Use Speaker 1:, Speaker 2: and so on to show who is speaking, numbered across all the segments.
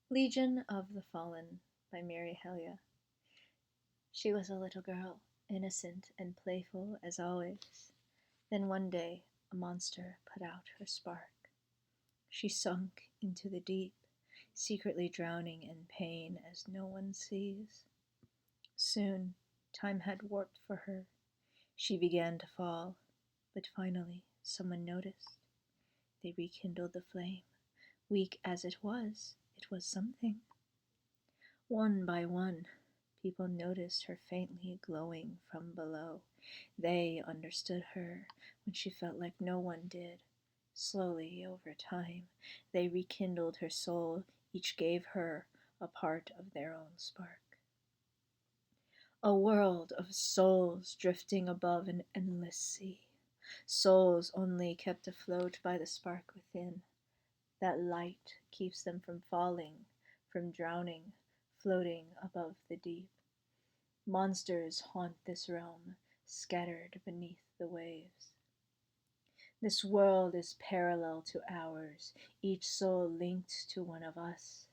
Speaker 1: Legion of the Fallen by Miri Hellia. She was a little girl, innocent and playful as always. Then one day a monster put out her spark. She sunk into the deep, secretly drowning in pain as no one sees. Soon time had warped for her. She began to fall, but finally someone noticed. They rekindled the flame. Weak as it was something. One by one, people noticed her faintly glowing from below. They understood her when she felt like no one did. Slowly, over time, they rekindled her soul. Each gave her a part of their own spark. A world of souls drifting above an endless sea. Souls only kept afloat by the spark within. That light keeps them from falling, from drowning, floating above the deep. Monsters haunt this realm, scattered beneath the waves. This world is parallel to ours, each soul linked to one of us.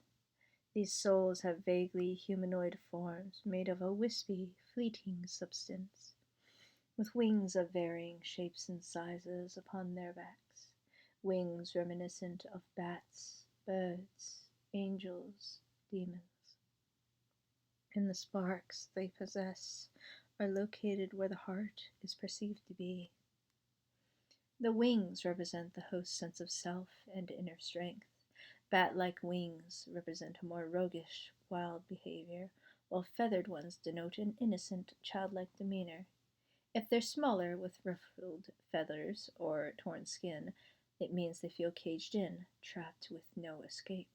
Speaker 1: These souls have vaguely humanoid forms made of a wispy, fleeting substance, with wings of varying shapes and sizes upon their backs, wings reminiscent of bats, birds, angels, demons. And the sparks they possess are located where the heart is perceived to be. The wings represent the host's sense of self and inner strength. Bat-like wings represent a more roguish, wild behavior, while feathered ones denote an innocent, childlike demeanor. If they're smaller, with ruffled feathers or torn skin, it means they feel caged in, trapped with no escape.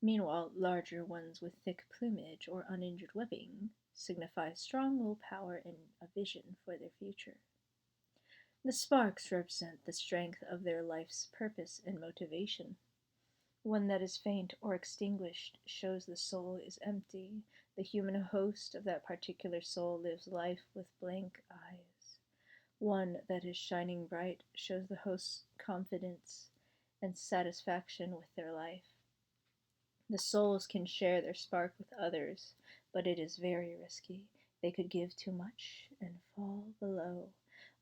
Speaker 1: Meanwhile, larger ones with thick plumage or uninjured webbing signify strong willpower and a vision for their future. The sparks represent the strength of their life's purpose and motivation. One that is faint or extinguished shows the soul is empty. The human host of that particular soul lives life with blank eyes. One that is shining bright shows the host's confidence and satisfaction with their life. The souls can share their spark with others, but it is very risky. They could give too much and fall below.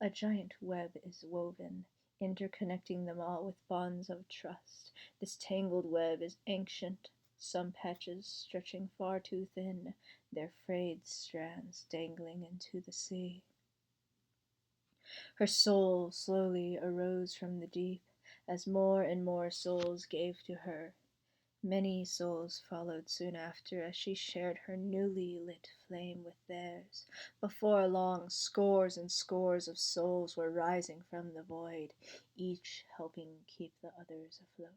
Speaker 1: A giant web is woven, interconnecting them all with bonds of trust. This tangled web is ancient, some patches stretching far too thin, their frayed strands dangling into the sea. Her soul slowly arose from the deep as more and more souls gave to her. Many souls followed soon after as she shared her newly lit flame with theirs. Before long, scores and scores of souls were rising from the void, each helping keep the others afloat.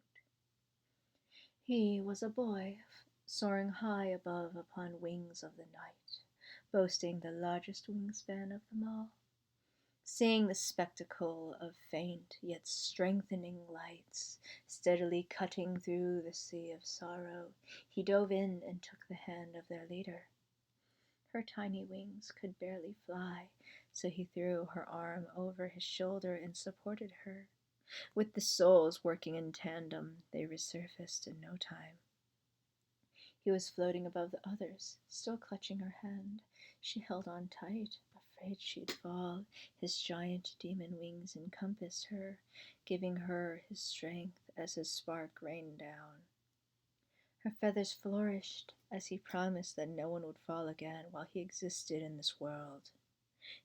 Speaker 1: He was a boy, soaring high above upon wings of the night, boasting the largest wingspan of them all. Seeing the spectacle of faint yet strengthening lights steadily cutting through the sea of sorrow, he dove in and took the hand of their leader. Her tiny wings could barely fly, so he threw her arm over his shoulder and supported her. With the souls working in tandem, they resurfaced in no time. He was floating above the others, still clutching her hand. She held on tight, afraid she'd fall. His giant demon wings encompassed her, giving her his strength as his spark rained down. Her feathers flourished as he promised that no one would fall again while he existed in this world.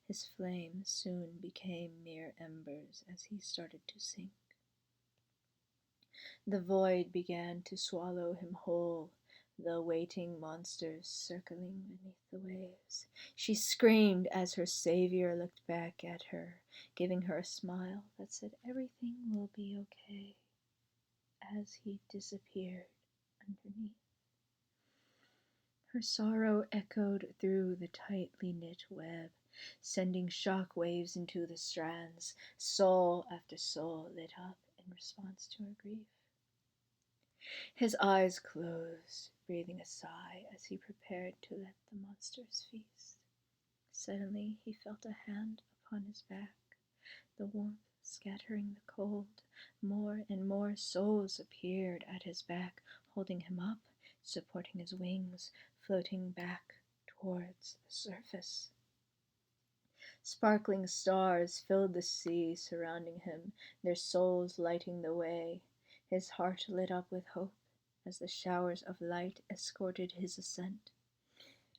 Speaker 1: His flame soon became mere embers as he started to sink. The void began to swallow him whole, the waiting monsters circling beneath the waves. She screamed as her savior looked back at her, giving her a smile that said everything will be okay, as he disappeared underneath. Her sorrow echoed through the tightly knit web, sending shock waves into the strands. Soul after soul lit up in response to her grief. His eyes closed, breathing a sigh as he prepared to let the monsters feast. Suddenly he felt a hand upon his back, the warmth scattering the cold. More and more souls appeared at his back, holding him up. supporting his wings, floating back towards the surface. Sparkling stars filled the sea surrounding him, their souls lighting the way. His heart lit up with hope as the showers of light escorted his ascent.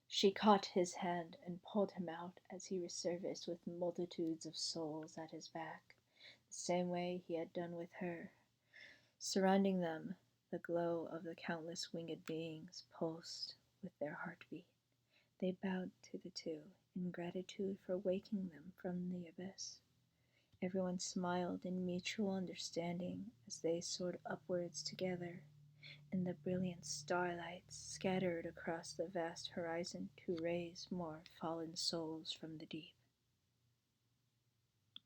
Speaker 1: She caught his hand and pulled him out as he resurfaced with multitudes of souls at his back, the same way he had done with her. Surrounding them, the glow of the countless winged beings pulsed with their heartbeat. They bowed to the two in gratitude for waking them from the abyss. Everyone smiled in mutual understanding as they soared upwards together in the brilliant starlights scattered across the vast horizon to raise more fallen souls from the deep.